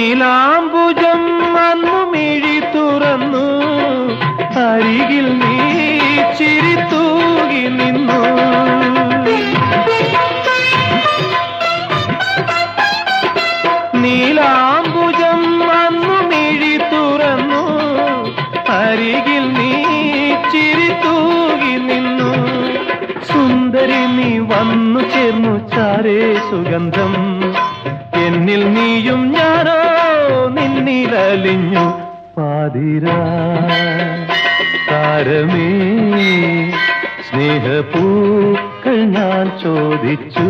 നീലാംബുജം അന്നു മിഴി തുറന്നു, അരികിൽ നീ ചിരി തൂകി നിന്നു. നീലാംബുജം അന്നു മിഴി തുറന്നു, അരികിൽ നീ ചിരി തൂകി നിന്നു. സുന്ദരി നീ വന്നു ചേർന്നു ചാരേ സുഗന്ധം, എന്നിൽ നീയും ഞാനോ നിന്നിലലിഞ്ഞു. പാതിരാ താരമേ സ്നേഹപൂക്കൾ ഞാൻ ചോദിച്ചു.